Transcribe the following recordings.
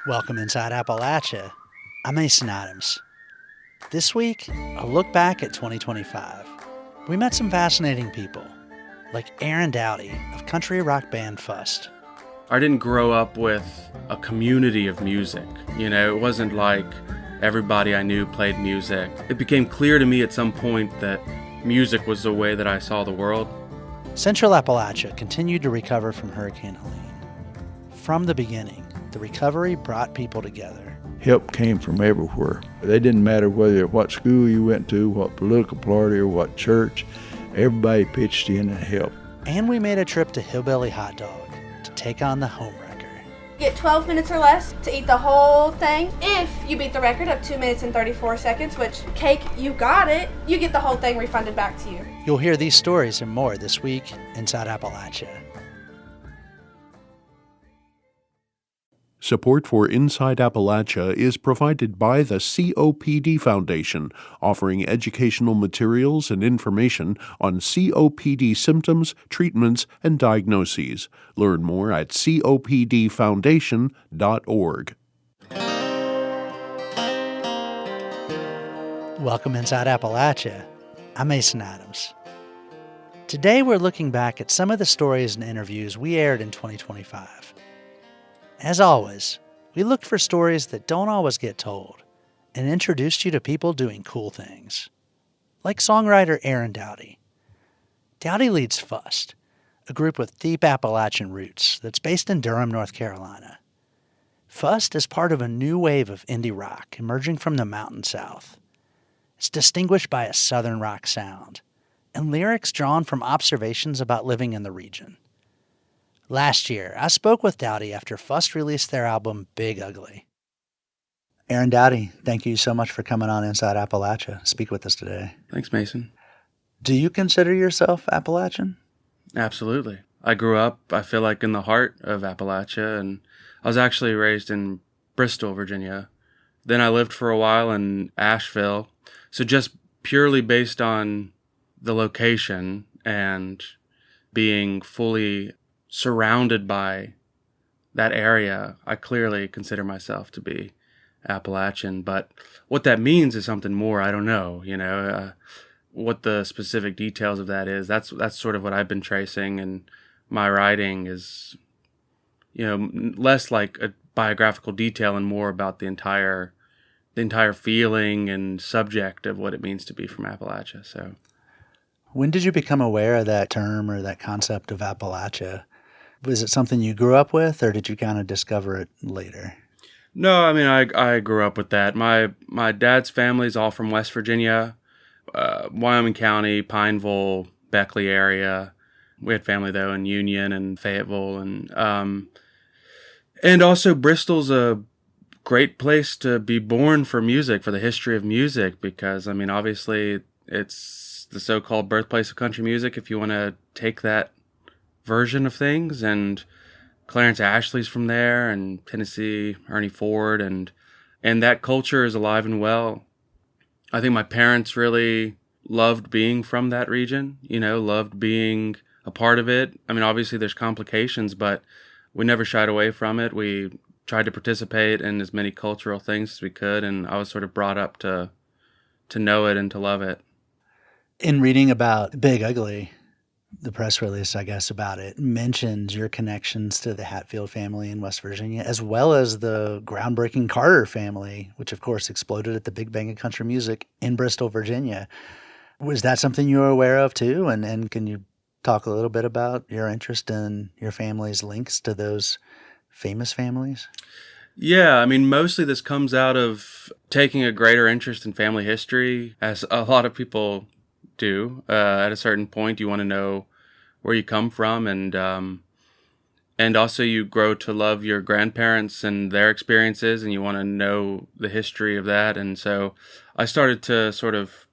Welcome inside Appalachia. I'm Mason Adams. This week, a look back at 2025. We met some fascinating people, like Aaron Dowdy of country rock band Fust. I didn't grow up with a community of music. It wasn't like everybody I knew played music. It became clear to me at some point that music was the way that I saw the world. Central Appalachia continued to recover from Hurricane Helene. From the beginning, the recovery brought people together. Help came from everywhere. It didn't matter what school you went to, what political party, or what church. Everybody pitched in and helped. And we made a trip to Hillbilly Hotdog to take on the Homewrecker. You get 12 minutes or less to eat the whole thing. If you beat the record of 2 minutes and 34 seconds, which, cake, you got it, you get the whole thing refunded back to you. You'll hear these stories and more this week inside Appalachia. Support for Inside Appalachia is provided by the COPD Foundation, offering educational materials and information on COPD symptoms, treatments, and diagnoses. Learn more at copdfoundation.org. Welcome inside Appalachia. I'm Mason Adams. Today we're looking back at some of the stories and interviews we aired in 2025. As always, we looked for stories that don't always get told and introduced you to people doing cool things. Like songwriter Aaron Dowdy. Dowdy leads Fust, a group with deep Appalachian roots that's based in Durham, North Carolina. Fust is part of a new wave of indie rock emerging from the Mountain South. It's distinguished by a southern rock sound and lyrics drawn from observations about living in the region. Last year, I spoke with Dowdy after Fust released their album Big Ugly. Aaron Dowdy, thank you so much for coming on Inside Appalachia to speak with us today. Thanks, Mason. Do you consider yourself Appalachian? Absolutely. I grew up, I feel like, in the heart of Appalachia, and I was actually raised in Bristol, Virginia. Then I lived for a while in Asheville. So just purely based on the location and being fully surrounded by that area, I clearly consider myself to be Appalachian. But what that means is something more. I don't know, what the specific details of that is. That's sort of what I've been tracing, and my writing is, less like a biographical detail and more about the entire feeling and subject of what it means to be from Appalachia. So, when did you become aware of that term or that concept of Appalachia? Was it something you grew up with, or did you kind of discover it later? No, I mean, I grew up with that. My dad's family's all from West Virginia, Wyoming County, Pineville, Beckley area. We had family, though, in Union and Fayetteville. And also Bristol's a great place to be born for music, for the history of music, because, I mean, obviously it's the so-called birthplace of country music, if you want to take that version of things. And Clarence Ashley's from there, and Tennessee, Ernie Ford, and that culture is alive and well. I think my parents really loved being from that region, loved being a part of it. I mean, obviously there's complications, but we never shied away from it. We tried to participate in as many cultural things as we could, and I was sort of brought up to know it and to love it. In reading about Big Ugly, the press release, I guess, about it mentions your connections to the Hatfield family in West Virginia, as well as the groundbreaking Carter family, which of course exploded at the Big Bang of country music in Bristol, Virginia. Was that something you were aware of too? And can you talk a little bit about your interest in your family's links to those famous families? Yeah, I mean, mostly this comes out of taking a greater interest in family history, as a lot of people do. At a certain point, you want to know where you come from, and also you grow to love your grandparents and their experiences, and you want to know the history of that. And so I started to sort of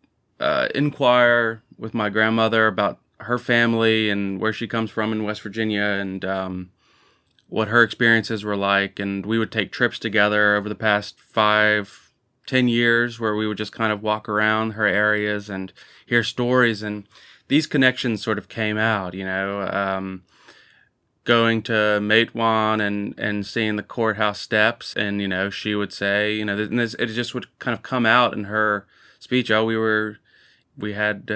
inquire with my grandmother about her family and where she comes from in West Virginia, and what her experiences were like. And we would take trips together over the past 5-10 years where we would just kind of walk around her areas and hear stories, and these connections sort of came out, going to Matewan and seeing the courthouse steps, and she would say, and it just would kind of come out in her speech. Oh, we had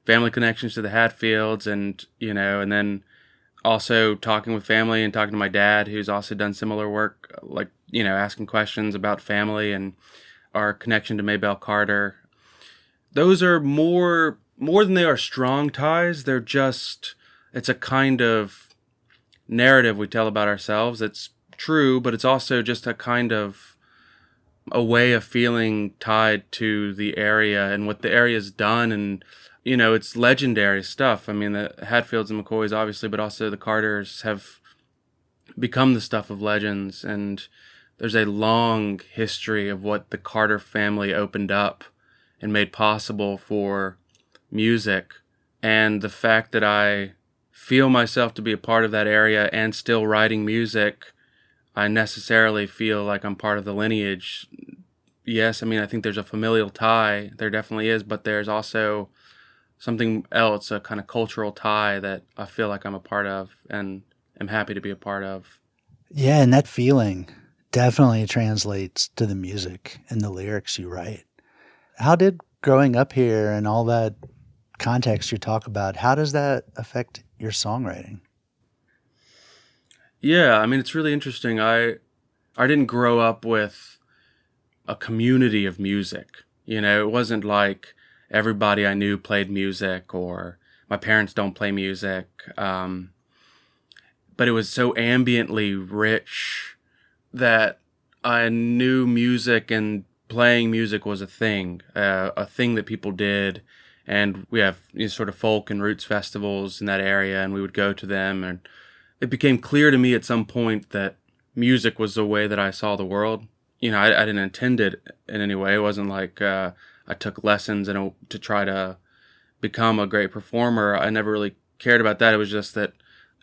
family connections to the Hatfields, and and then also talking with family and talking to my dad, who's also done similar work, like asking questions about family and our connection to Maybelle Carter. Those are more than they are strong ties. They're just, it's a kind of narrative we tell about ourselves. It's true, but it's also just a kind of a way of feeling tied to the area and what the area's done. And, it's legendary stuff. I mean, the Hatfields and McCoys, obviously, but also the Carters have become the stuff of legends. And there's a long history of what the Carter family opened up and made possible for music. And the fact that I feel myself to be a part of that area and still writing music, I necessarily feel like I'm part of the lineage. Yes, I mean, I think there's a familial tie. There definitely is, but there's also something else, a kind of cultural tie that I feel like I'm a part of and am happy to be a part of. Yeah, and that feeling definitely translates to the music and the lyrics you write. How did growing up here and all that context you talk about, how does that affect your songwriting? Yeah, I mean, it's really interesting. I didn't grow up with a community of music. It wasn't like everybody I knew played music, or my parents don't play music. But it was so ambiently rich that I knew music, and playing music was a thing that people did. And we have sort of folk and roots festivals in that area, and we would go to them. And it became clear to me at some point that music was the way that I saw the world. I didn't intend it in any way. It wasn't like I took lessons to try to become a great performer. I never really cared about that. It was just that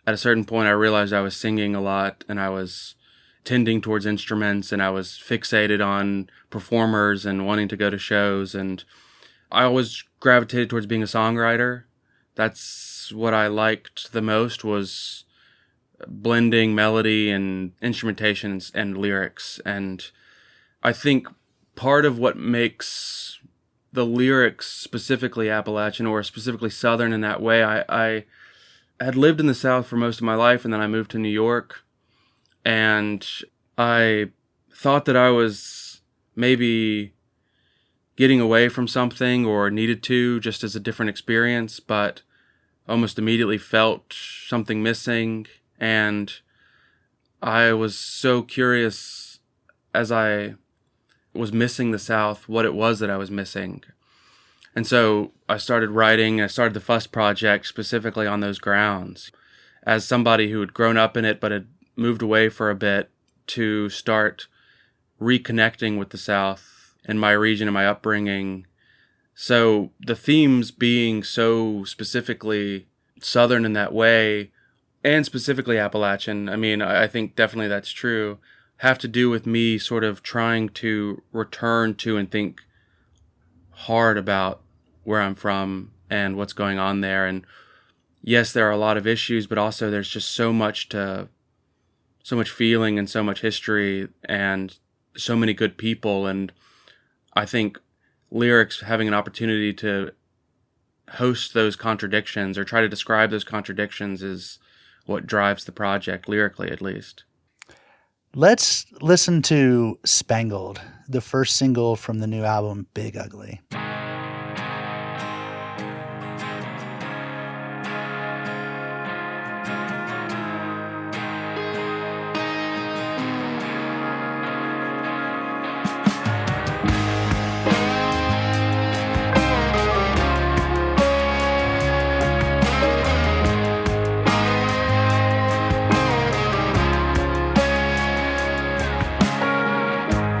at a certain point I realized I was singing a lot, and I was tending towards instruments, and I was fixated on performers and wanting to go to shows. And I always gravitated towards being a songwriter. That's what I liked the most, was blending melody and instrumentation and lyrics. And I think part of what makes the lyrics specifically Appalachian, or specifically Southern in that way, I had lived in the South for most of my life, and then I moved to New York, and I thought that I was maybe getting away from something, or needed to, just as a different experience, but almost immediately felt something missing. And I was so curious, as I was missing the South, what it was that I was missing. And so I started writing. I started the Fust project specifically on those grounds, as somebody who had grown up in it but had moved away for a bit, to start reconnecting with the South and my region and my upbringing. So the themes being so specifically Southern in that way, and specifically Appalachian, I mean, I think definitely that's true, have to do with me sort of trying to return to and think hard about where I'm from and what's going on there. And yes, there are a lot of issues, but also there's just so much feeling and so much history and so many good people. And I think lyrics having an opportunity to host those contradictions, or try to describe those contradictions, is what drives the project, lyrically at least. Let's listen to Spangled, the first single from the new album, Big Ugly.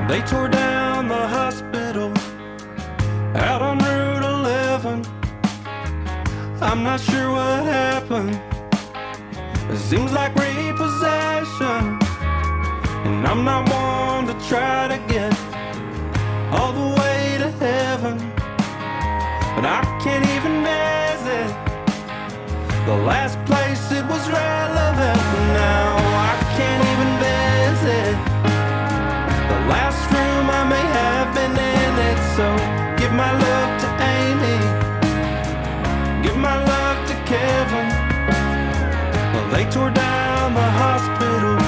They tore down the hospital out on Route 11. I'm not sure what happened. It seems like repossession, and I'm not one to try to get all the way to heaven, but I can't even visit The last place it was relevant, now I can't even visit. The last room I may have been in it, so give my love to Amy, give my love to Kevin. Well, they tore down the hospital,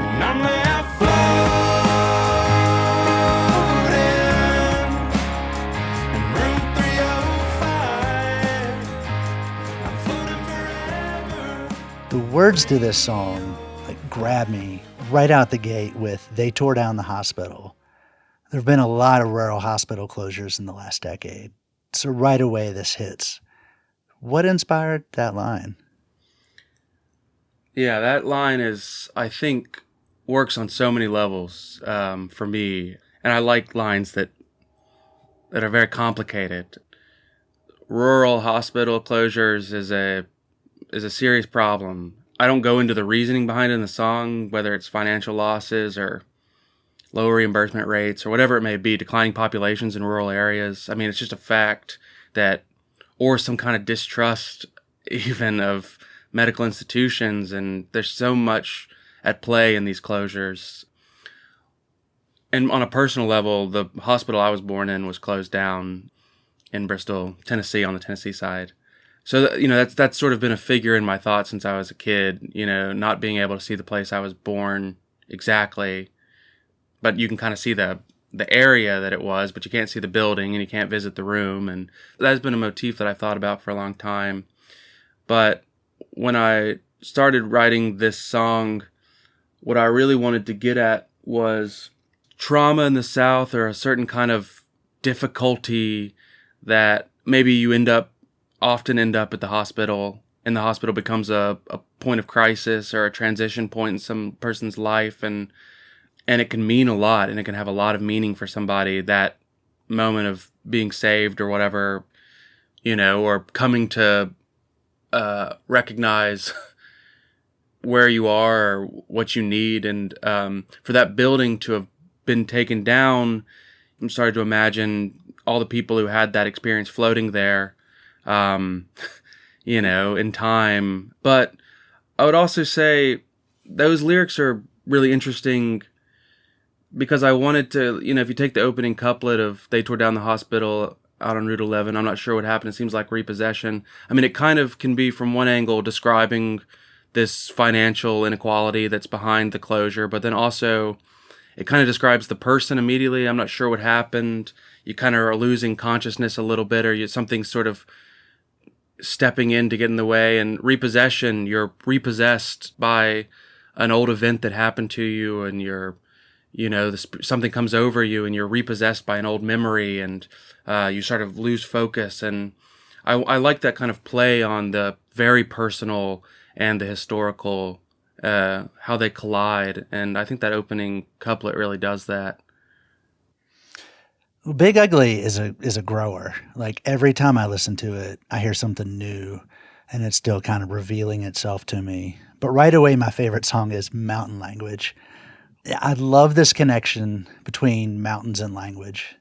and I'm left floating in room 305. I'm floating forever. The words to this song grab me right out the gate with "They tore down the hospital." There have been a lot of rural hospital closures in the last decade, so right away this hits. What inspired that line? Yeah, that line I think, works on so many levels for me. And I like lines that are very complicated. Rural hospital closures is a serious problem. I don't go into the reasoning behind it in the song, whether it's financial losses or low reimbursement rates or whatever it may be, declining populations in rural areas. I mean, it's just a fact that, or some kind of distrust even of medical institutions, and there's so much at play in these closures. And on a personal level, the hospital I was born in was closed down in Bristol, Tennessee, on the Tennessee side. So, that's sort of been a figure in my thoughts since I was a kid, not being able to see the place I was born exactly. But you can kind of see the area that it was, but you can't see the building and you can't visit the room. And that's been a motif that I've thought about for a long time. But when I started writing this song, what I really wanted to get at was trauma in the South, or a certain kind of difficulty that maybe you often end up at the hospital, and the hospital becomes a point of crisis or a transition point in some person's life, and it can mean a lot, and it can have a lot of meaning for somebody, that moment of being saved or whatever, or coming to recognize where you are or what you need. And for that building to have been taken down, I'm starting to imagine all the people who had that experience floating there, in time. But I would also say those lyrics are really interesting because I wanted to, if you take the opening couplet of "They tore down the hospital out on Route 11, I'm not sure what happened. It seems like repossession." I mean, it kind of can be from one angle describing this financial inequality that's behind the closure, but then also it kind of describes the person immediately. I'm not sure what happened. You kind of are losing consciousness a little bit, or something sort of stepping in to get in the way. And repossession, you're repossessed by an old event that happened to you, and something comes over you and you're repossessed by an old memory, and you sort of lose focus. And I like that kind of play on the very personal and the historical, how they collide. And I think that opening couplet really does that. Big Ugly is a grower. Like, every time I listen to it, I hear something new, and it's still kind of revealing itself to me. But right away, my favorite song is Mountain Language. I love this connection between mountains and language.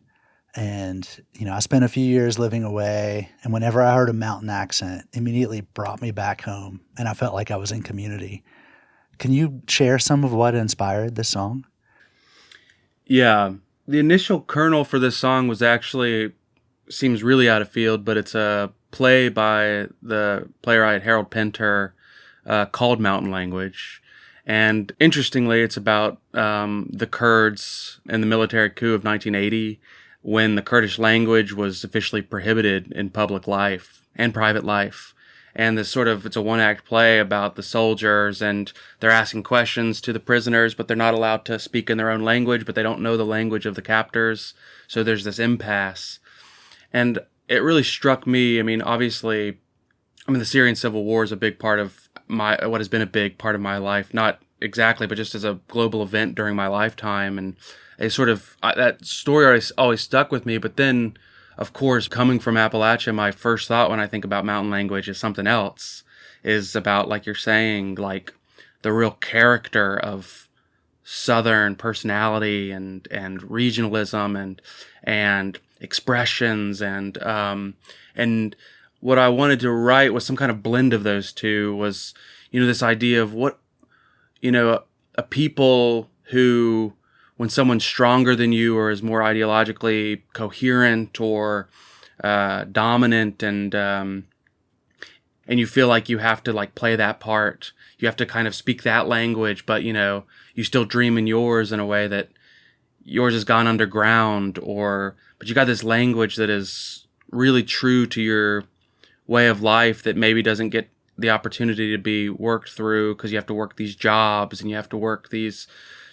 And, I spent a few years living away, and whenever I heard a mountain accent, it immediately brought me back home, and I felt like I was in community. Can you share some of what inspired this song? Yeah. The initial kernel for this song seems really out of field, but it's a play by the playwright Harold Pinter called Mountain Language. And interestingly, it's about the Kurds and the military coup of 1980, when the Kurdish language was officially prohibited in public life and private life. And it's a one-act play about the soldiers, and they're asking questions to the prisoners, but they're not allowed to speak in their own language, but they don't know the language of the captors. So there's this impasse. And it really struck me. I mean, obviously, the Syrian civil war is a big part of what has been a big part of my life. Not exactly, but just as a global event during my lifetime. And that story always stuck with me. But then, of course, coming from Appalachia, my first thought when I think about Mountain Language is something else. Is about, like you're saying, like the real character of Southern personality and regionalism and expressions and what I wanted to write was some kind of blend of those two. Was, this idea of what, a people who, when someone's stronger than you or is more ideologically coherent or dominant, and you feel like you have to like play that part, you have to kind of speak that language, but you still dream in yours in a way that yours has gone underground, but you got this language that is really true to your way of life that maybe doesn't get the opportunity to be worked through because you have to work these jobs and you have to work these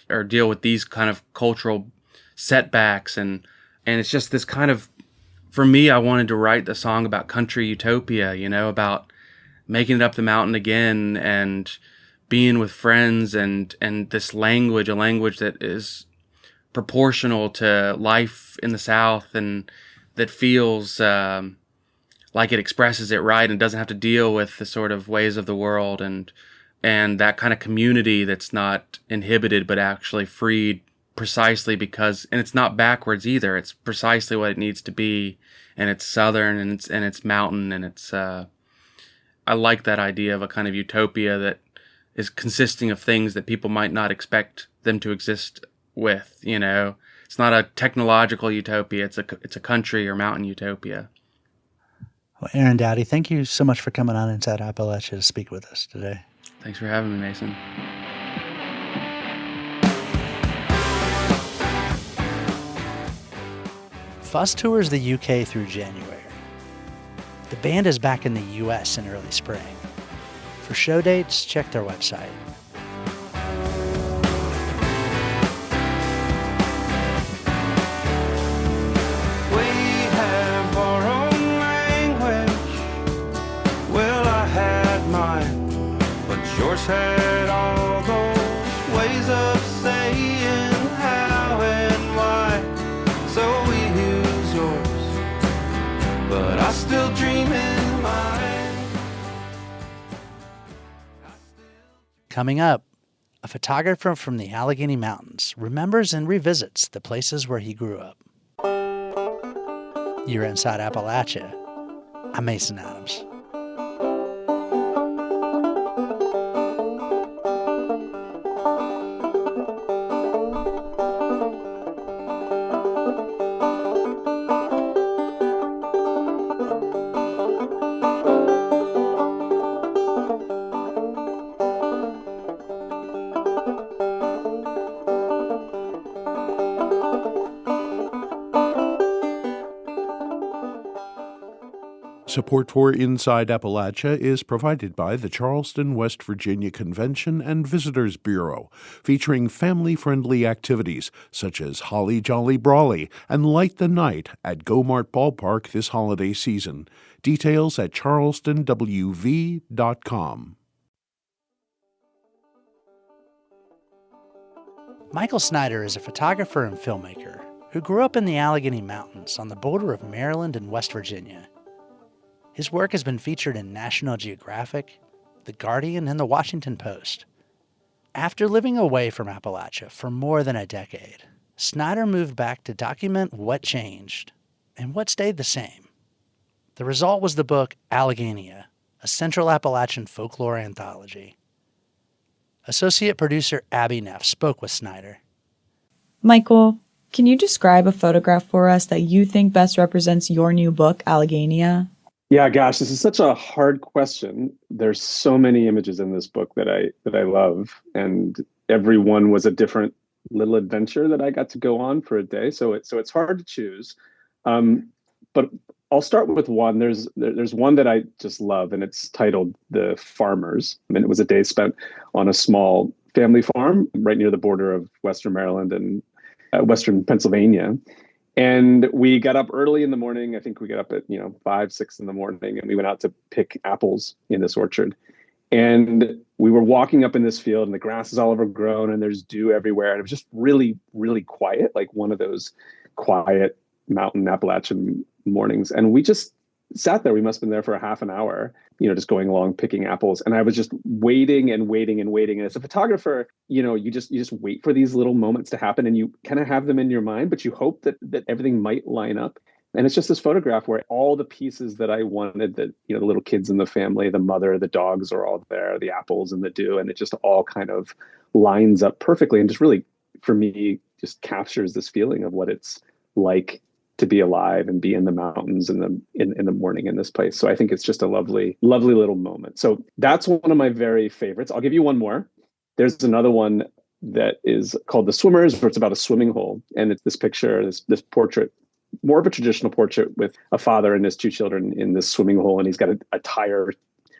or deal with these kind of cultural setbacks. And it's just this kind of, for me, I wanted to write the song about country utopia, about making it up the mountain again and being with friends and this language, a language that is proportional to life in the South and that feels like it expresses it right and doesn't have to deal with the sort of ways of the world and that kind of community that's not inhibited but actually freed precisely because, and it's not backwards either. It's precisely what it needs to be, and it's Southern and it's mountain, and it's I like that idea of a kind of utopia that is consisting of things that people might not expect them to exist with. It's not a technological utopia. It's a country or mountain utopia. Well, Aaron Dowdy, thank you so much for coming on Inside Appalachia to speak with us today. Thanks for having me, Mason. Fust tours the UK through January. The band is back in the US in early spring. For show dates, check their website. We have our own language. Well, I had mine, but yours had all those ways of saying how and why. So we use yours, but I still dream in mine. Coming up, a photographer from the Allegheny Mountains remembers and revisits the places where he grew up. You're Inside Appalachia. I'm Mason Adams. Support for Inside Appalachia is provided by the Charleston, West Virginia Convention and Visitors Bureau, featuring family-friendly activities such as Holly Jolly Brawley and Light the Night at Go-Mart Ballpark this holiday season. Details at charlestonwv.com. Michael Snyder is a photographer and filmmaker who grew up in the Allegheny Mountains on the border of Maryland and West Virginia. His work has been featured in National Geographic, The Guardian, and The Washington Post. After living away from Appalachia for more than a decade, Snyder moved back to document what changed and what stayed the same. The result was the book Alleghenia, a Central Appalachian folklore anthology. Associate producer Abby Neff spoke with Snyder. Michael, can you describe a photograph for us that you think best represents your new book, Alleghenia? Yeah, gosh, this is such a hard question. There's so many images in this book that I love, and every one was a different little adventure that I got to go on for a day. So it's hard to choose. But I'll start with one. There's one that I just love, and it's titled The Farmers. And it was a day spent on a small family farm right near the border of Western Maryland and Western Pennsylvania. And we got up early in the morning. I think we got up at 5, 6 in the morning, and we went out to pick apples in this orchard. And we were walking up in this field, and the grass is all overgrown, and there's dew everywhere. And it was just really, really quiet, like one of those quiet mountain Appalachian mornings. And we just sat there. We must have been there for a half an hour, just going along picking apples. And I was just waiting and waiting and waiting. And as a photographer, you just wait for these little moments to happen, and you kind of have them in your mind, but you hope that everything might line up. And it's just this photograph where all the pieces that I wanted, that, the little kids in the family, the mother, the dogs are all there, the apples and the dew, and it just all kind of lines up perfectly and just really, for me, just captures this feeling of what it's like to be alive and be in the mountains in the morning in this place. So I think it's just a lovely, lovely little moment. So that's one of my very favorites. I'll give you one more. There's another one that is called The Swimmers, where it's about a swimming hole. And it's this picture, this portrait, more of a traditional portrait with a father and his two children in this swimming hole. And he's got a tire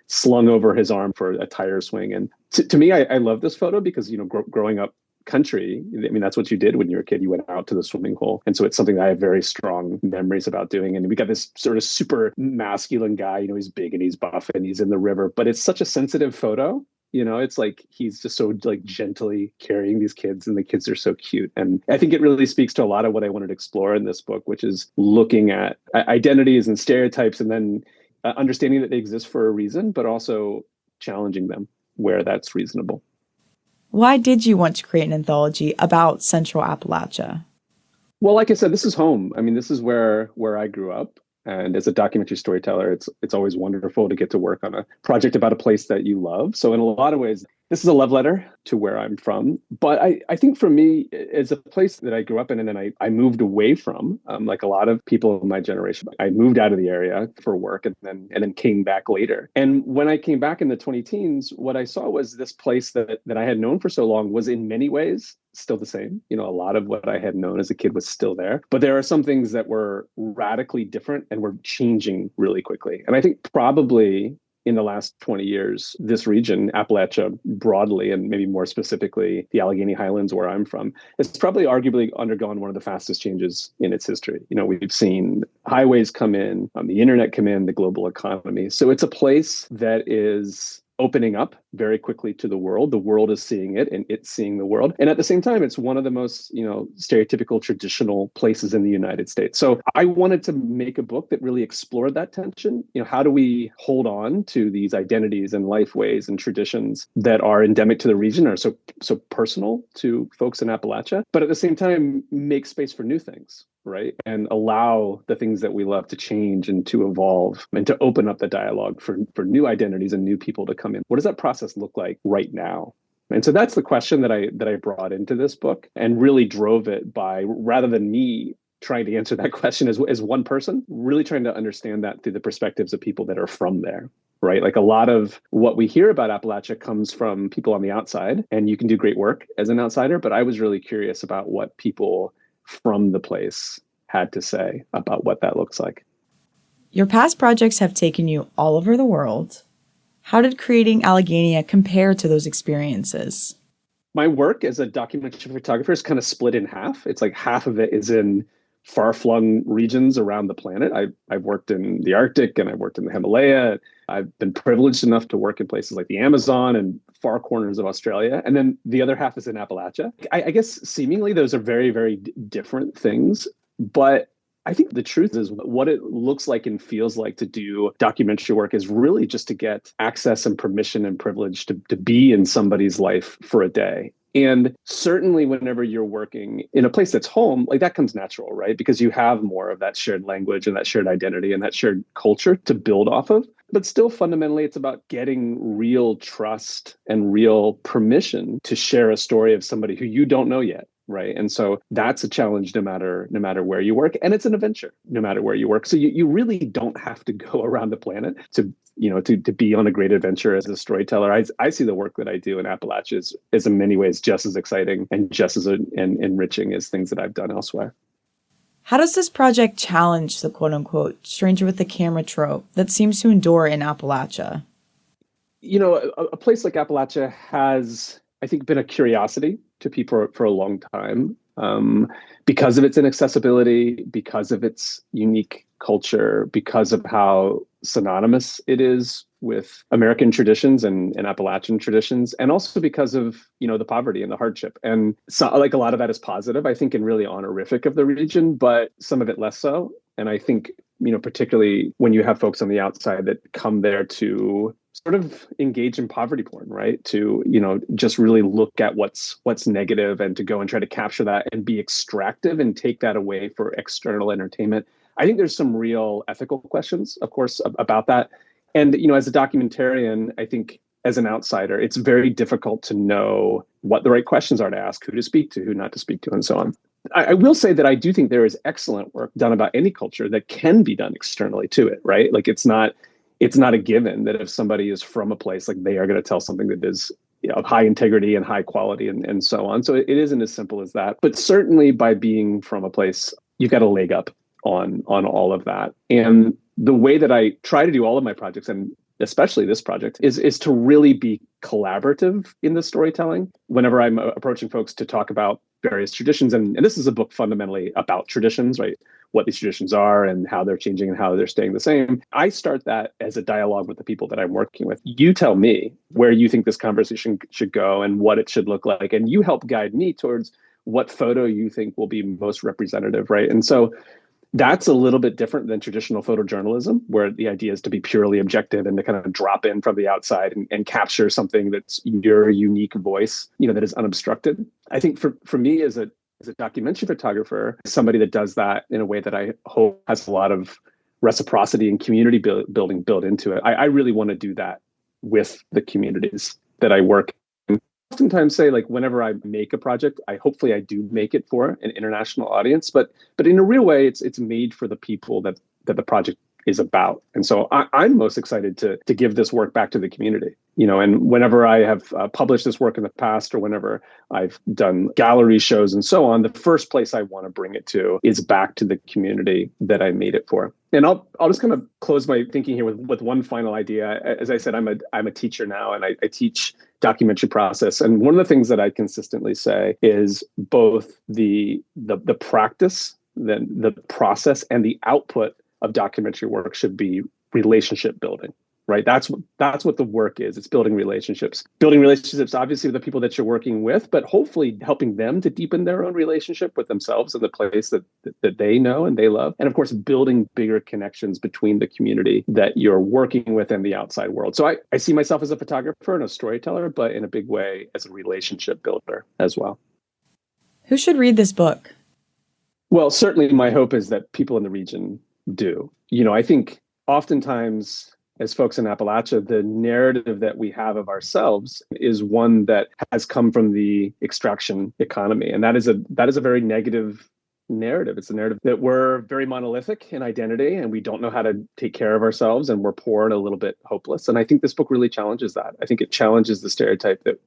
slung over his arm for a tire swing. And to me, I love this photo because, growing up country, I mean, that's what you did when you were a kid. You went out to the swimming hole. And so it's something that I have very strong memories about doing. And we got this sort of super masculine guy, he's big and he's buff and he's in the river, but it's such a sensitive photo. It's like he's just so like gently carrying these kids, and the kids are so cute. And I think it really speaks to a lot of what I wanted to explore in this book, which is looking at identities and stereotypes, and then understanding that they exist for a reason, but also challenging them where that's reasonable. Why did you want to create an anthology about Central Appalachia? Well, like I said, this is home. I mean, this is where I grew up. And as a documentary storyteller, it's always wonderful to get to work on a project about a place that you love. So in a lot of ways, this is a love letter to where I'm from. But I think for me, it's a place that I grew up in and then I moved away from, like a lot of people of my generation. I moved out of the area for work and then came back later. And when I came back in the 20-teens, what I saw was this place that I had known for so long was in many ways still the same. A lot of what I had known as a kid was still there. But there are some things that were radically different and were changing really quickly. And I think probably in the last 20 years, this region, Appalachia broadly, and maybe more specifically, the Allegheny Highlands where I'm from, it's probably arguably undergone one of the fastest changes in its history. We've seen highways come in, the internet come in, the global economy. So it's a place that is opening up very quickly to the world. The world is seeing it and it's seeing the world. And at the same time, it's one of the most, stereotypical traditional places in the United States. So I wanted to make a book that really explored that tension. How do we hold on to these identities and lifeways and traditions that are endemic to the region, or so personal to folks in Appalachia, but at the same time, make space for new things, right? And allow the things that we love to change and to evolve and to open up the dialogue for new identities and new people to come in. What does that process look like right now? And so that's the question that I brought into this book, and really drove it by, rather than me trying to answer that question as one person, really trying to understand that through the perspectives of people that are from there, right? Like a lot of what we hear about Appalachia comes from people on the outside, and you can do great work as an outsider. But I was really curious about what people from the place had to say about what that looks like. Your past projects have taken you all over the world. How did creating Alleghenia compare to those experiences? My work as a documentary photographer is kind of split in half. It's like half of it is in far-flung regions around the planet. I've worked in the Arctic and I've worked in the Himalaya. I've been privileged enough to work in places like the Amazon and far corners of Australia. And then the other half is in Appalachia. I guess seemingly those are very, very different things. But I think the truth is what it looks like and feels like to do documentary work is really just to get access and permission and privilege to be in somebody's life for a day. And certainly whenever you're working in a place that's home, like that comes natural, right? Because you have more of that shared language and that shared identity and that shared culture to build off of. But still, fundamentally, it's about getting real trust and real permission to share a story of somebody who you don't know yet. Right. And so that's a challenge no matter where you work. And it's an adventure no matter where you work. So you really don't have to go around the planet to be on a great adventure as a storyteller. I see the work that I do in Appalachia is in many ways just as exciting and just as enriching as things that I've done elsewhere. How does this project challenge the quote unquote stranger with the camera trope that seems to endure in Appalachia? A place like Appalachia has, I think, been a curiosity to people for a long time, because of its inaccessibility, because of its unique culture, because of how synonymous it is with American traditions and Appalachian traditions, and also because of, the poverty and the hardship. And so, like, a lot of that is positive, I think, and really honorific of the region, but some of it less so. And I think, particularly when you have folks on the outside that come there to sort of engage in poverty porn, right? To, just really look at what's negative and to go and try to capture that and be extractive and take that away for external entertainment. I think there's some real ethical questions, of course, about that. And, as a documentarian, I think as an outsider, it's very difficult to know what the right questions are to ask, who to speak to, who not to speak to, and so on. I will say that I do think there is excellent work done about any culture that can be done externally to it, right? Like it's not a given that if somebody is from a place, like they are going to tell something that is of high integrity and high quality and so on. So it isn't as simple as that. But certainly by being from a place, you've got a leg up on all of that. And the way that I try to do all of my projects, and especially this project, is to really be collaborative in the storytelling. Whenever I'm approaching folks to talk about various traditions, and this is a book fundamentally about traditions, right? What these traditions are and how they're changing and how they're staying the same. I start that as a dialogue with the people that I'm working with. You tell me where you think this conversation should go and what it should look like. And you help guide me towards what photo you think will be most representative, right? And so that's a little bit different than traditional photojournalism, where the idea is to be purely objective and to kind of drop in from the outside and capture something that's your unique voice, that is unobstructed. I think for me as a documentary photographer, somebody that does that in a way that I hope has a lot of reciprocity and community building built into it. I really want to do that with the communities that I work in. I oftentimes say, like, whenever I make a project, hopefully I do make it for an international audience, but in a real way, it's made for the people that the project is about. And so I'm most excited to give this work back to the community, and whenever I have published this work in the past, or whenever I've done gallery shows and so on, the first place I want to bring it to is back to the community that I made it for. And I'll just kind of close my thinking here with one final idea. As I said, I'm a teacher now, and I teach documentary process. And one of the things that I consistently say is both the practice, the process, and the output of documentary work should be relationship building, right? That's what the work is. It's building relationships, obviously with the people that you're working with, but hopefully helping them to deepen their own relationship with themselves and the place that they know and they love. And of course, building bigger connections between the community that you're working with and the outside world. So I see myself as a photographer and a storyteller, but in a big way as a relationship builder as well. Who should read this book? Well, certainly my hope is that people in the region do. I think oftentimes as folks in Appalachia, the narrative that we have of ourselves is one that has come from the extraction economy. And that is a very negative narrative. It's a narrative that we're very monolithic in identity and we don't know how to take care of ourselves and we're poor and a little bit hopeless. And I think this book really challenges that. I think it challenges the stereotype that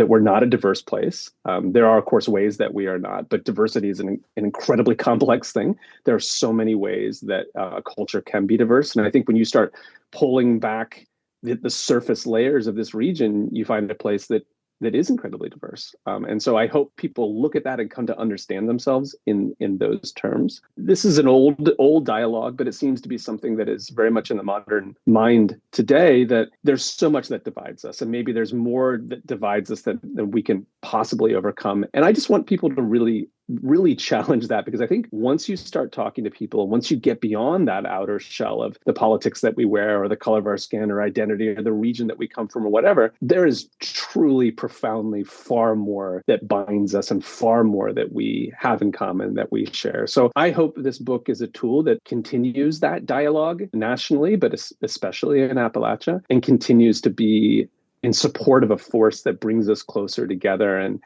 we're not a diverse place. There are, of course, ways that we are not, but diversity is an incredibly complex thing. There are so many ways that a culture can be diverse. And I think when you start pulling back the surface layers of this region, you find a place that is incredibly diverse. And so I hope people look at that and come to understand themselves in those terms. This is an old dialogue, but it seems to be something that is very much in the modern mind today, that there's so much that divides us. And maybe there's more that divides us than we can possibly overcome. And I just want people to really challenge that, because I think once you start talking to people, once you get beyond that outer shell of the politics that we wear or the color of our skin or identity or the region that we come from or whatever, there is truly profoundly far more that binds us and far more that we have in common, that we share. So I hope this book is a tool that continues that dialogue nationally, but especially in Appalachia, and continues to be in support of a force that brings us closer together and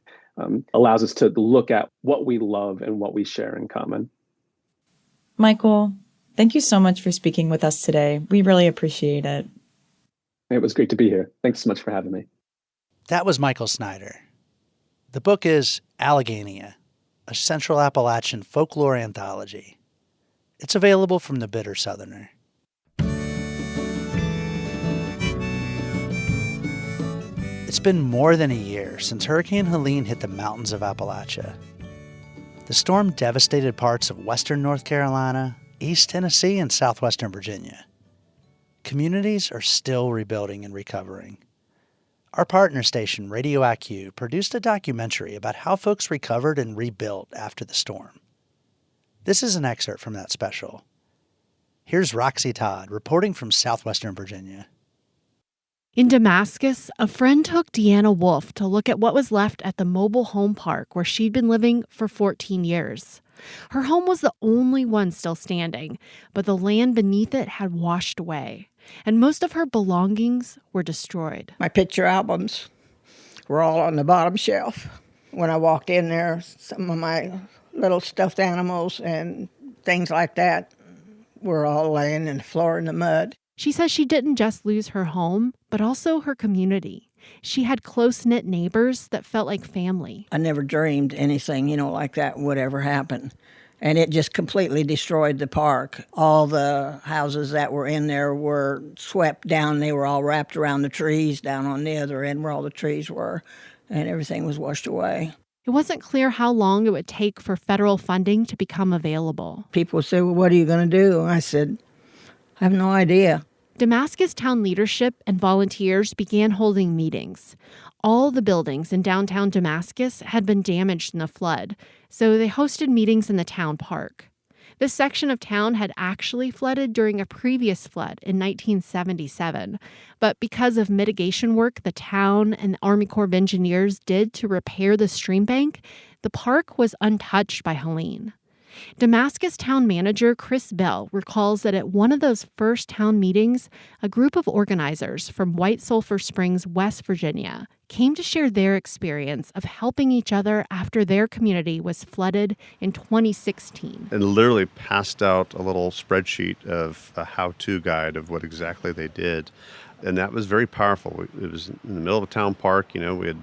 allows us to look at what we love and what we share in common. Michael, thank you so much for speaking with us today. We really appreciate it. It was great to be here. Thanks so much for having me. That was Michael Snyder. The book is Alleghania, a Central Appalachian folklore anthology. It's available from the Bitter Southerner. It's been more than a year since Hurricane Helene hit the mountains of Appalachia. The storm devastated parts of western North Carolina, East Tennessee, and southwestern Virginia. Communities are still rebuilding and recovering. Our partner station, Radio IQ, produced a documentary about how folks recovered and rebuilt after the storm. This is an excerpt from that special. Here's Roxy Todd reporting from southwestern Virginia. In Damascus, a friend took Deanna Wolf to look at what was left at the mobile home park where she'd been living for 14 years. Her home was the only one still standing, but the land beneath it had washed away, and most of her belongings were destroyed. My picture albums were all on the bottom shelf. When I walked in there, some of my little stuffed animals and things like that were all laying in the floor in the mud. She says she didn't just lose her home, but also her community. She had close-knit neighbors that felt like family. I never dreamed anything, like that would ever happen. And it just completely destroyed the park. All the houses that were in there were swept down. They were all wrapped around the trees down on the other end where all the trees were, and everything was washed away. It wasn't clear how long it would take for federal funding to become available. People would say, well, what are you going to do? And I said, I have no idea. Damascus town leadership and volunteers began holding meetings. All the buildings in downtown Damascus had been damaged in the flood, so they hosted meetings in the town park. This section of town had actually flooded during a previous flood in 1977, but because of mitigation work the town and the Army Corps of Engineers did to repair the stream bank, the park was untouched by Helene. Damascus town manager Chris Bell recalls that at one of those first town meetings, a group of organizers from White Sulphur Springs, West Virginia, came to share their experience of helping each other after their community was flooded in 2016. And literally passed out a little spreadsheet of a how-to guide of what exactly they did. And that was very powerful. It was in the middle of a town park. We had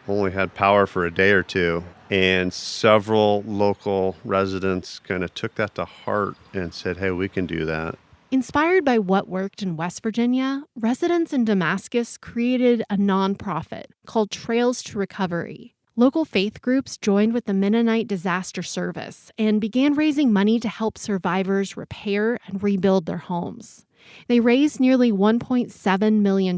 only had power for a day or two. And several local residents kind of took that to heart and said, hey, we can do that. Inspired by what worked in West Virginia, residents in Damascus created a nonprofit called Trails to Recovery. Local faith groups joined with the Mennonite Disaster Service and began raising money to help survivors repair and rebuild their homes. They raised nearly $1.7 million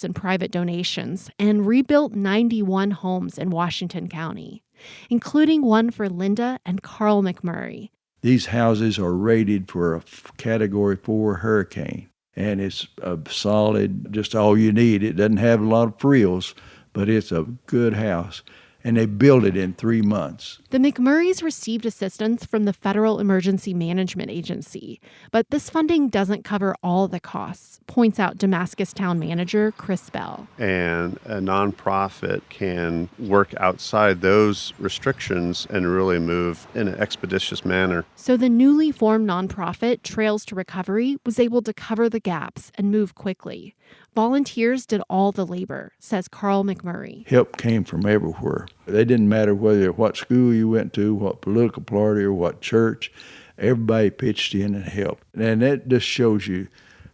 in private donations and rebuilt 91 homes in Washington County, including one for Linda and Carl McMurray. These houses are rated for a Category 4 hurricane, and it's a solid, just all you need. It doesn't have a lot of frills, but it's a good house. And they built it in 3 months. The McMurrays received assistance from the Federal Emergency Management Agency, but this funding doesn't cover all the costs, points out Damascus town manager Chris Bell. And a nonprofit can work outside those restrictions and really move in an expeditious manner. So the newly formed nonprofit, Trails to Recovery, was able to cover the gaps and move quickly. Volunteers did all the labor, says Carl McMurray. Help came from everywhere. They didn't matter what school you went to, what political party or what church. Everybody pitched in and helped. And that just shows you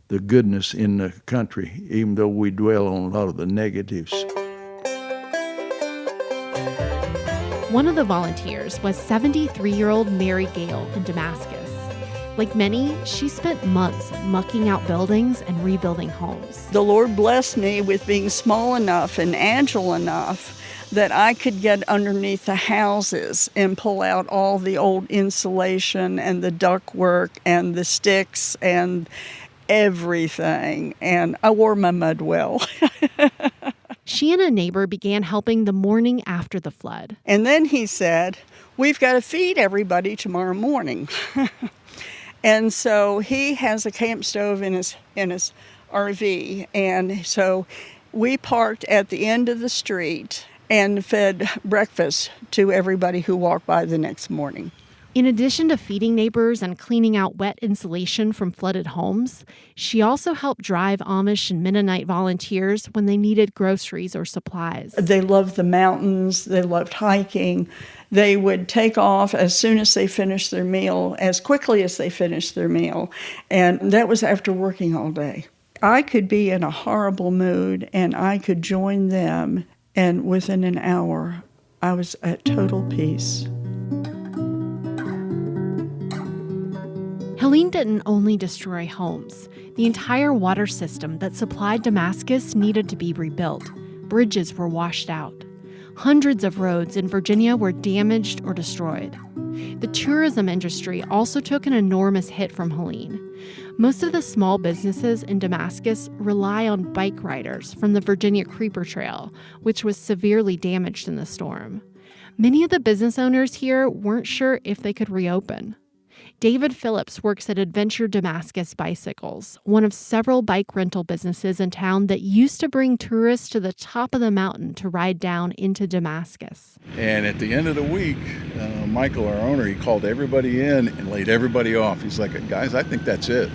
the goodness in the country, even though we dwell on a lot of the negatives. One of the volunteers was 73-year-old Mary Gale in Damascus. Like many, she spent months mucking out buildings and rebuilding homes. The Lord blessed me with being small enough and agile enough that I could get underneath the houses and pull out all the old insulation and the ductwork and the sticks and everything. And I wore my mud well. She and a neighbor began helping the morning after the flood. And then he said, we've got to feed everybody tomorrow morning. And so he has a camp stove in his RV. And so we parked at the end of the street and fed breakfast to everybody who walked by the next morning. In addition to feeding neighbors and cleaning out wet insulation from flooded homes, she also helped drive Amish and Mennonite volunteers when they needed groceries or supplies. They loved the mountains. They loved hiking. They would take off as soon as they finished their meal, as quickly as they finished their meal. And that was after working all day. I could be in a horrible mood, and I could join them, and within an hour, I was at total peace. Helene didn't only destroy homes. The entire water system that supplied Damascus needed to be rebuilt. Bridges were washed out. Hundreds of roads in Virginia were damaged or destroyed. The tourism industry also took an enormous hit from Helene. Most of the small businesses in Damascus rely on bike riders from the Virginia Creeper Trail, which was severely damaged in the storm. Many of the business owners here weren't sure if they could reopen. David Phillips works at Adventure Damascus Bicycles, one of several bike rental businesses in town that used to bring tourists to the top of the mountain to ride down into Damascus. And at the end of the week, Michael, our owner, he called everybody in and laid everybody off. He's like, guys, I think that's it.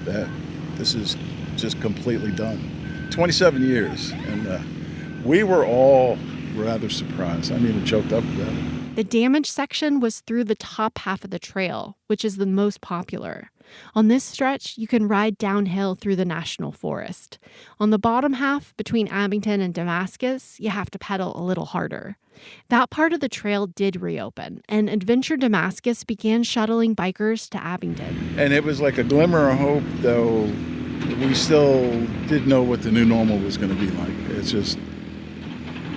This is just completely done. 27 years. And we were all rather surprised. I'm even choked up about it. The damage section was through the top half of the trail, which is the most popular. On this stretch, you can ride downhill through the national forest. On the bottom half, between Abington and Damascus, you have to pedal a little harder. That part of the trail did reopen, and Adventure Damascus began shuttling bikers to Abington. And it was like a glimmer of hope, though we still didn't know what the new normal was going to be like. It's just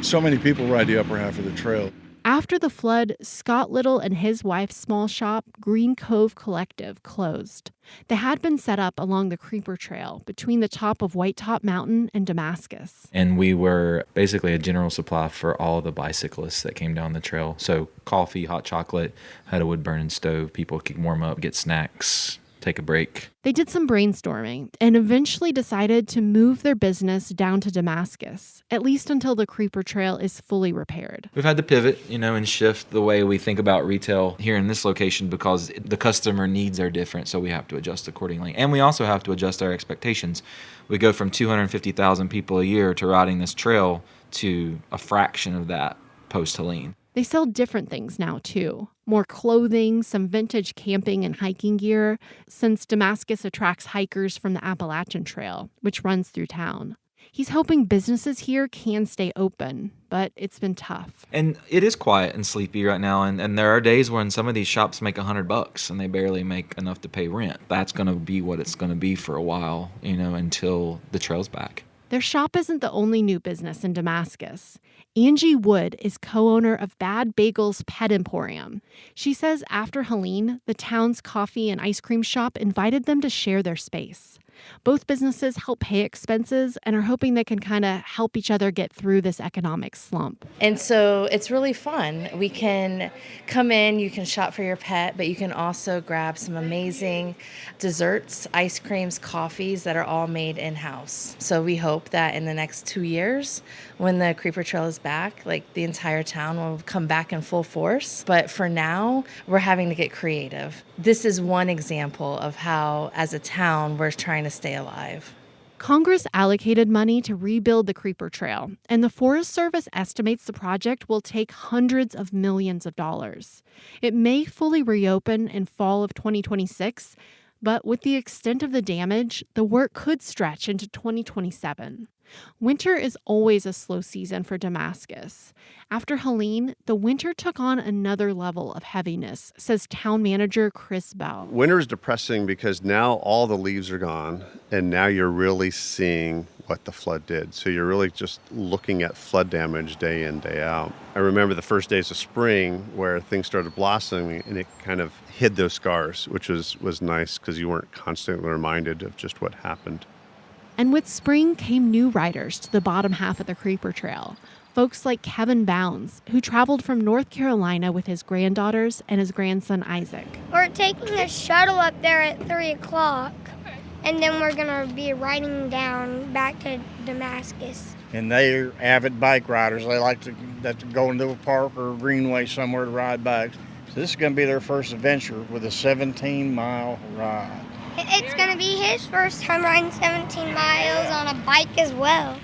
so many people ride the upper half of the trail. After the flood, Scott Little and his wife's small shop, Green Cove Collective, closed. They had been set up along the Creeper Trail between the top of White Top Mountain and Damascus. And we were basically a general supply for all the bicyclists that came down the trail. So coffee, hot chocolate, had a wood-burning stove. People could warm up, get snacks, take a break. They did some brainstorming and eventually decided to move their business down to Damascus, at least until the Creeper Trail is fully repaired. We've had to pivot, and shift the way we think about retail here in this location because the customer needs are different, so we have to adjust accordingly. And we also have to adjust our expectations. We go from 250,000 people a year to riding this trail to a fraction of that post-Helene. They sell different things now, too. More clothing, some vintage camping and hiking gear, since Damascus attracts hikers from the Appalachian Trail, which runs through town. He's hoping businesses here can stay open, but it's been tough. And it is quiet and sleepy right now, and there are days when some of these shops make $100 and they barely make enough to pay rent. That's going to be what it's going to be for a while, until the trail's back. Their shop isn't the only new business in Damascus. Angie Wood is co-owner of Bad Bagel's Pet Emporium. She says after Helene, the town's coffee and ice cream shop invited them to share their space. Both businesses help pay expenses and are hoping they can kind of help each other get through this economic slump. And so it's really fun. We can come in, you can shop for your pet, but you can also grab some amazing desserts, ice creams, coffees that are all made in-house. So we hope that in the next 2 years, when the Creeper Trail is back, the entire town will come back in full force. But for now, we're having to get creative. This is one example of how, as a town, we're trying to stay alive. Congress allocated money to rebuild the Creeper Trail, and the Forest Service estimates the project will take hundreds of millions of dollars. It may fully reopen in fall of 2026, but with the extent of the damage, the work could stretch into 2027. Winter is always a slow season for Damascus. After Helene, the winter took on another level of heaviness, says town manager Chris Bell. Winter is depressing because now all the leaves are gone, and now you're really seeing what the flood did. So you're really just looking at flood damage day in, day out. I remember the first days of spring where things started blossoming, and it kind of hid those scars, which was nice because you weren't constantly reminded of just what happened. And with spring came new riders to the bottom half of the Creeper Trail. Folks like Kevin Bounds, who traveled from North Carolina with his granddaughters and his grandson Isaac. We're taking a shuttle up there at 3 o'clock, and then we're going to be riding down back to Damascus. And they're avid bike riders. They like to go into a park or a greenway somewhere to ride bikes. So this is going to be their first adventure with a 17-mile ride. It's going to be his first time riding 17 miles on a bike as well.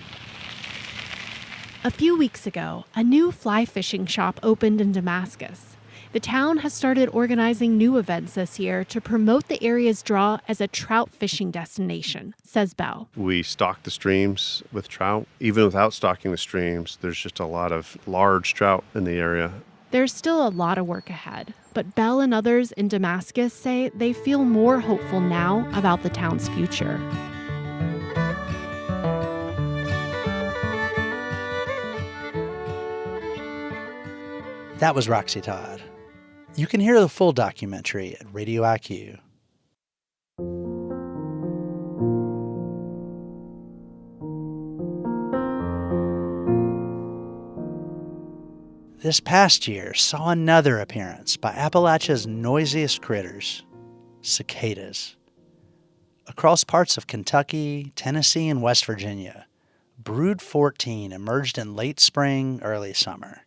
A few weeks ago, a new fly fishing shop opened in Damascus. The town has started organizing new events this year to promote the area's draw as a trout fishing destination, says Bell. We stock the streams with trout. Even without stocking the streams, there's just a lot of large trout in the area. There's still a lot of work ahead, but Bell and others in Damascus say they feel more hopeful now about the town's future. That was Roxy Todd. You can hear the full documentary at Radio IQ. This past year saw another appearance by Appalachia's noisiest critters, cicadas. Across parts of Kentucky, Tennessee, and West Virginia, Brood 14 emerged in late spring, early summer.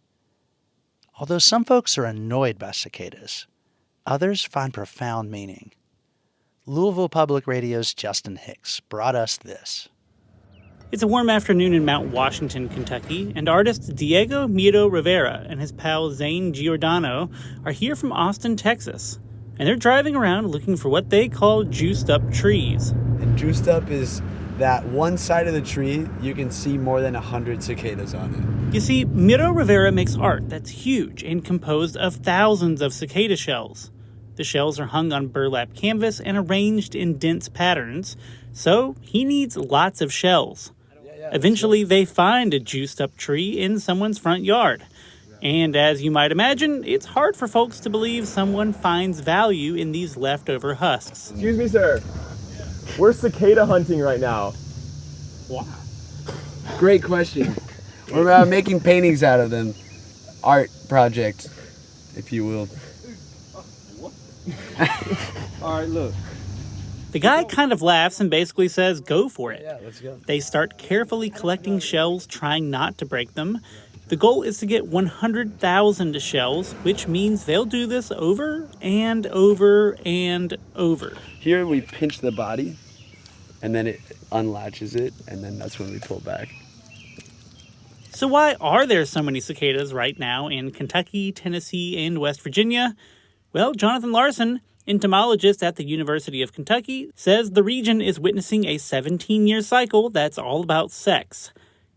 Although some folks are annoyed by cicadas, others find profound meaning. Louisville Public Radio's Justin Hicks brought us this. It's a warm afternoon in Mount Washington, Kentucky, and artist Diego Miro Rivera and his pal Zane Giordano are here from Austin, Texas. And they're driving around looking for what they call juiced up trees. And juiced up is that one side of the tree you can see more than 100 cicadas on it. You see, Miro Rivera makes art that's huge and composed of thousands of cicada shells. The shells are hung on burlap canvas and arranged in dense patterns, so he needs lots of shells. Eventually, they find a juiced up tree in someone's front yard. And as you might imagine, it's hard for folks to believe someone finds value in these leftover husks. Excuse me, sir. We're cicada hunting right now. Wow. Great question. We're making paintings out of them. Art project, if you will. All right, look. The guy kind of laughs and basically says, go for it. Yeah, let's go. They start carefully collecting shells, trying not to break them. The goal is to get 100,000 shells, which means they'll do this over and over and over. Here we pinch the body, and then it unlatches it, and then that's when we pull back. So why are there so many cicadas right now in Kentucky, Tennessee, and West Virginia? Well, Jonathan Larson, entomologist at the University of Kentucky, says the region is witnessing a 17-year cycle that's all about sex.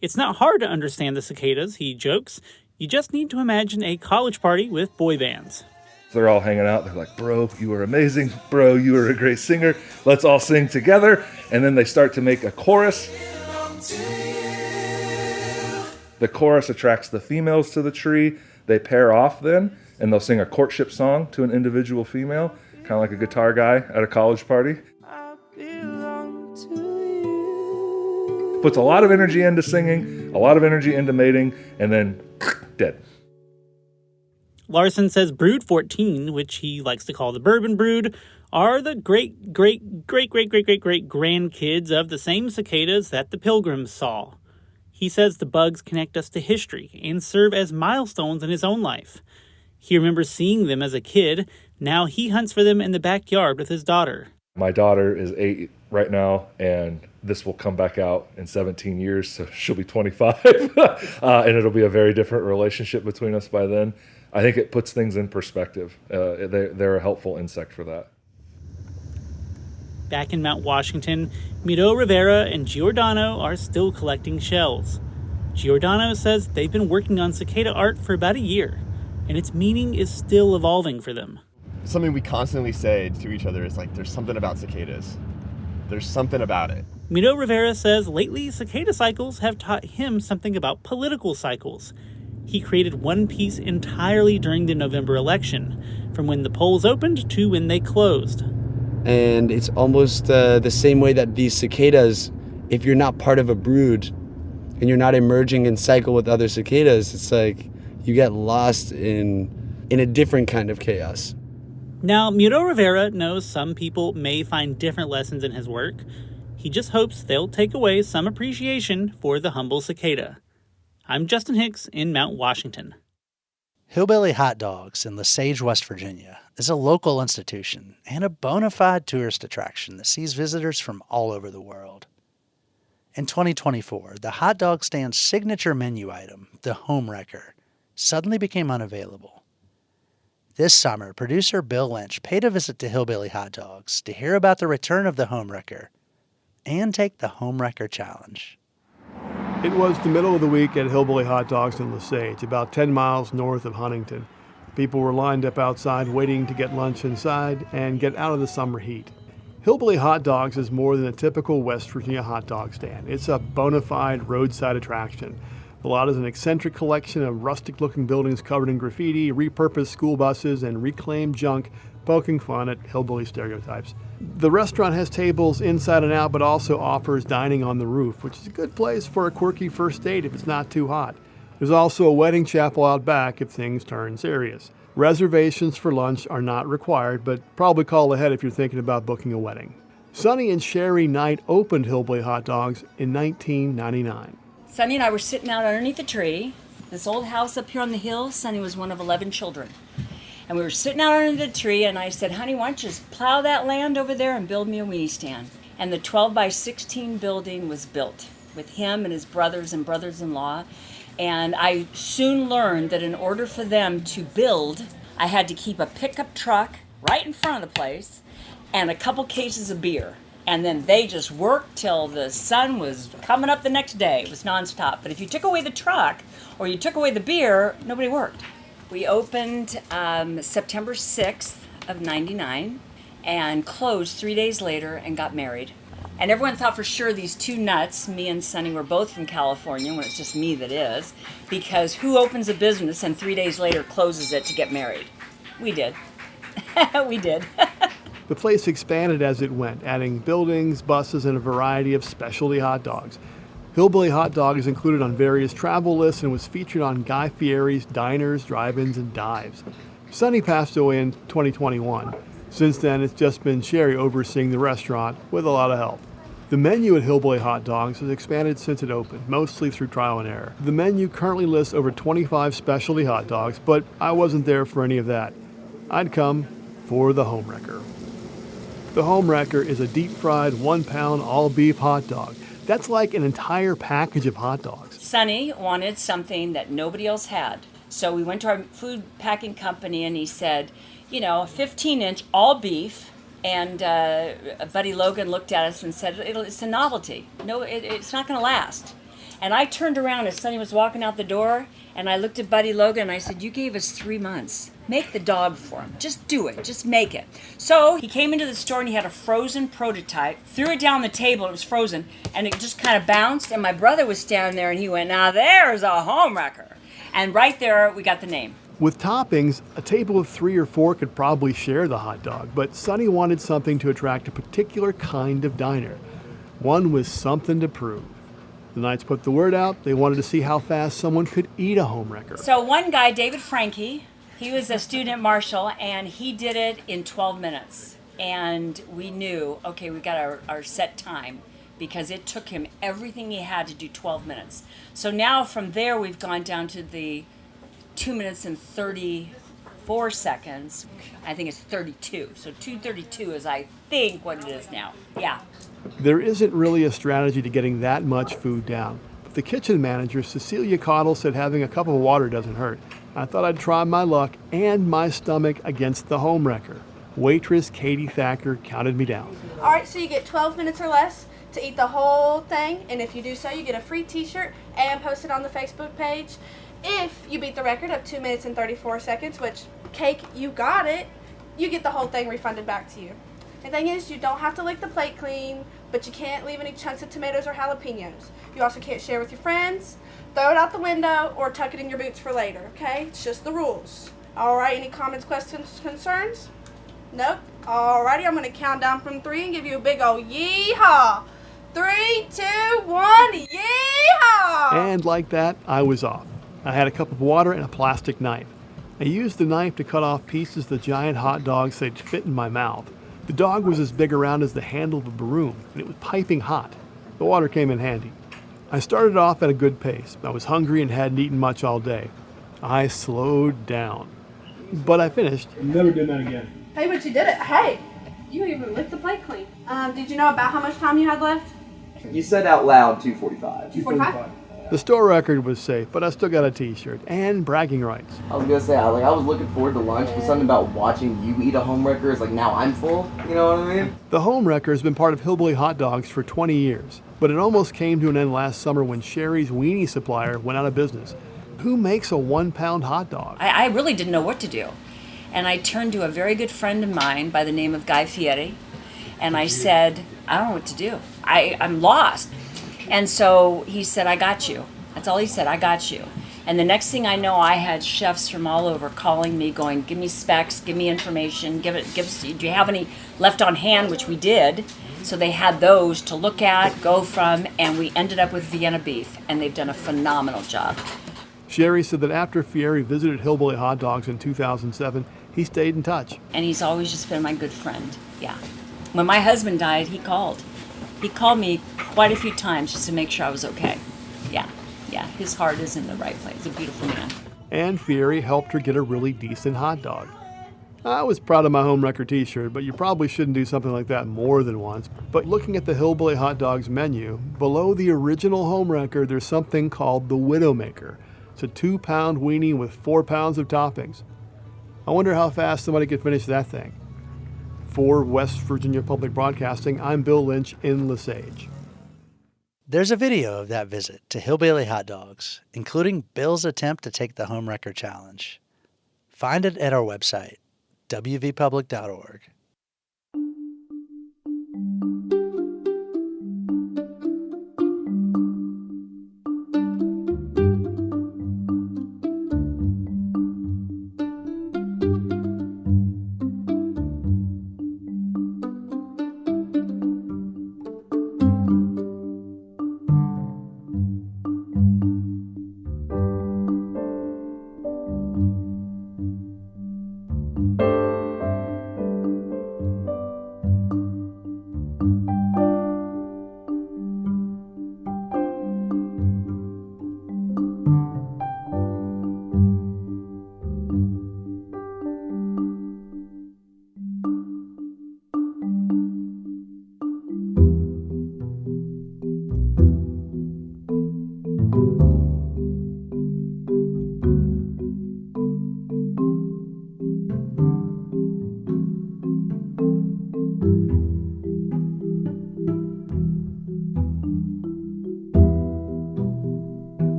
It's not hard to understand the cicadas, he jokes. You just need to imagine a college party with boy bands. They're all hanging out. They're like, bro, you were amazing. Bro, you were a great singer. Let's all sing together. And then they start to make a chorus. The chorus attracts the females to the tree. They pair off then, and they'll sing a courtship song to an individual female, kind of like a guitar guy at a college party. Puts a lot of energy into singing, a lot of energy into mating, and then dead. Larson says Brood 14, which he likes to call the bourbon brood, are the great-great-great-great-great-great-great-grandkids of the same cicadas that the Pilgrims saw. He says the bugs connect us to history and serve as milestones in his own life. He remembers seeing them as a kid. Now he hunts for them in the backyard with his daughter. My daughter is 8 right now, and this will come back out in 17 years, so she'll be 25, and it'll be a very different relationship between us by then. I think it puts things in perspective. They're a helpful insect for that. Back in Mount Washington, Miro Rivera and Giordano are still collecting shells. Giordano says they've been working on cicada art for about a year, and its meaning is still evolving for them. Something we constantly say to each other is like, there's something about cicadas. There's something about it. Miro Rivera says lately cicada cycles have taught him something about political cycles. He created one piece entirely during the November election, from when the polls opened to when they closed. And it's almost the same way that these cicadas, if you're not part of a brood and you're not emerging in cycle with other cicadas, it's like you get lost in a different kind of chaos. Now, Miro Rivera knows some people may find different lessons in his work. He just hopes they'll take away some appreciation for the humble cicada. I'm Justin Hicks in Mount Washington. Hillbilly Hotdogs in Lesage, West Virginia is a local institution and a bona fide tourist attraction that sees visitors from all over the world. In 2024, the hot dog stand's signature menu item, the Homewrecker, suddenly became unavailable. This summer, producer Bill Lynch paid a visit to Hillbilly Hotdogs to hear about the return of the Homewrecker and take the Homewrecker Challenge. It was the middle of the week at Hillbilly Hotdogs in Lesage, about 10 miles north of Huntington. People were lined up outside waiting to get lunch inside and get out of the summer heat. Hillbilly Hotdogs is more than a typical West Virginia hot dog stand. It's a bona fide roadside attraction. The lot is an eccentric collection of rustic-looking buildings covered in graffiti, repurposed school buses, and reclaimed junk, poking fun at hillbilly stereotypes. The restaurant has tables inside and out, but also offers dining on the roof, which is a good place for a quirky first date if it's not too hot. There's also a wedding chapel out back if things turn serious. Reservations for lunch are not required, but probably call ahead if you're thinking about booking a wedding. Sonny and Sherry Knight opened Hillbilly Hot Dogs in 1999. Sonny and I were sitting out underneath a tree. This old house up here on the hill. Sonny was one of 11 children. And we were sitting out under the tree, and I said, honey, why don't you just plow that land over there and build me a weenie stand? And the 12 by 16 building was built with him and his brothers and brothers-in-law. And I soon learned that in order for them to build, I had to keep a pickup truck right in front of the place and a couple cases of beer. And then they just worked till the sun was coming up the next day. It was nonstop. But if you took away the truck or you took away the beer, nobody worked. We opened September 6th of 99 and closed 3 days later and got married. And everyone thought for sure these two nuts, me and Sonny, were both from California, when it's just me that is, because who opens a business and 3 days later closes it to get married? We did. We did. The place expanded as it went, adding buildings, buses, and a variety of specialty hot dogs. Hillbilly Hot Dog is included on various travel lists and was featured on Guy Fieri's diners, drive-ins, and dives. Sonny passed away in 2021. Since then, it's just been Sherry overseeing the restaurant with a lot of help. The menu at Hillbilly Hot Dogs has expanded since it opened, mostly through trial and error. The menu currently lists over 25 specialty hot dogs, but I wasn't there for any of that. I'd come for the Homewrecker. The Homewrecker is a deep-fried, 1-pound, all-beef hot dog. That's like an entire package of hot dogs. Sonny wanted something that nobody else had. So we went to our food packing company and he said, you know, 15-inch, all beef. And Buddy Logan looked at us and said, it's a novelty. No, it's not going to last. And I turned around as Sonny was walking out the door, and I looked at Buddy Logan and I said, you gave us 3 months. Make the dog for him. Just do it. Just make it. So he came into the store and he had a frozen prototype, threw it down the table, it was frozen, and it just kind of bounced. And my brother was standing there and he went, now there's a Homewrecker. And right there, we got the name. With toppings, a table of 3 or 4 could probably share the hot dog, but Sonny wanted something to attract a particular kind of diner. One with something to prove. The Knights put the word out. They wanted to see how fast someone could eat a Homewrecker. So one guy, David Franke, he was a student at Marshall, and he did it in 12 minutes. And we knew, okay, we got our set time, because it took him everything he had to do 12 minutes. So now from there, we've gone down to the 2 minutes and 34 seconds. I think it's 32. So 2:32 is, I think, what it is now. Yeah. There isn't really a strategy to getting that much food down. But the kitchen manager, Cecilia Cottle, said having a cup of water doesn't hurt. I thought I'd try my luck and my stomach against the Homewrecker. Waitress Katie Thacker counted me down. All right, so you get 12 minutes or less to eat the whole thing, and if you do so, you get a free t-shirt and post it on the Facebook page. If you beat the record of 2 minutes and 34 seconds, which, Cake, you got it, you get the whole thing refunded back to you. The thing is, you don't have to lick the plate clean, but you can't leave any chunks of tomatoes or jalapenos. You also can't share with your friends, throw it out the window, or tuck it in your boots for later, okay? It's just the rules. All right, any comments, questions, concerns? Nope. All righty, I'm going to count down from 3 and give you a big old yee-haw. 3, 2, 1, yee-haw! And like that, I was off. I had a cup of water and a plastic knife. I used the knife to cut off pieces of the giant hot dogs so they'd fit in my mouth. The dog was as big around as the handle of a broom, and it was piping hot. The water came in handy. I started off at a good pace. I was hungry and hadn't eaten much all day. I slowed down. But I finished. Never doing that again. Hey, but you did it. Hey, you even licked the plate clean. Did you know about how much time you had left? You said out loud 2:45. 2:45? The store record was safe, but I still got a t-shirt and bragging rights. I was gonna say, I was looking forward to lunch, but something about watching you eat a Homewrecker is like, now I'm full, you know what I mean? The Homewrecker has been part of Hillbilly Hot Dogs for 20 years, but it almost came to an end last summer when Sherry's weenie supplier went out of business. Who makes a 1-pound hot dog? I really didn't know what to do. And I turned to a very good friend of mine by the name of Guy Fieri, and I said, I don't know what to do. I'm lost. And so he said, I got you. That's all he said, I got you. And the next thing I know, I had chefs from all over calling me, going, give me specs, give me information, give us, do you have any left on hand, which we did. So they had those to look at, go from, and we ended up with Vienna beef, and they've done a phenomenal job. Sherry said that after Fieri visited Hillbilly Hot Dogs in 2007, he stayed in touch. And he's always just been my good friend. Yeah. When my husband died, he called. He called me quite a few times just to make sure I was okay. Yeah. His heart is in the right place. He's a beautiful man. And Fieri helped her get a really decent hot dog. I was proud of my Homewrecker t-shirt, but you probably shouldn't do something like that more than once. But looking at the Hillbilly Hot Dogs menu, below the original Homewrecker, there's something called the Widowmaker. It's a 2-pound weenie with 4 pounds of toppings. I wonder how fast somebody could finish that thing. For West Virginia Public Broadcasting, I'm Bill Lynch in Lesage. There's a video of that visit to Hillbilly Hot Dogs, including Bill's attempt to take the Homewrecker Challenge. Find it at our website, wvpublic.org.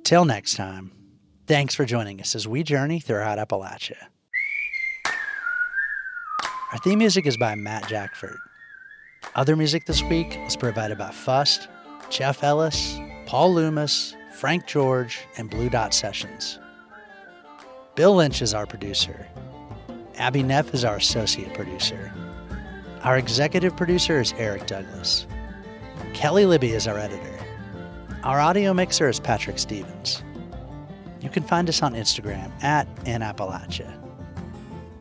Till next time, thanks for joining us as we journey throughout Appalachia. Our theme music is by Matt Jackford. Other music this week was provided by Fust, Jeff Ellis, Paul Loomis, Frank George, and Blue Dot Sessions. Bill Lynch is our producer. Abby Neff is our associate producer. Our executive producer is Eric Douglas. Kelly Libby is our editor. Our audio mixer is Patrick Stevens. You can find us on Instagram @InAppalachia.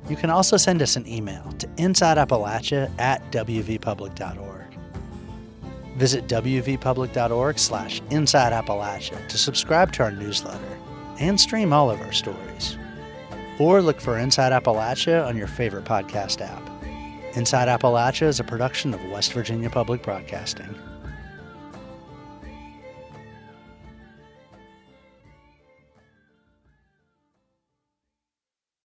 You can also send us an email to insideappalachia@wvpublic.org. Visit wvpublic.org/InsideAppalachia to subscribe to our newsletter and stream all of our stories. Or look for Inside Appalachia on your favorite podcast app. Inside Appalachia is a production of West Virginia Public Broadcasting.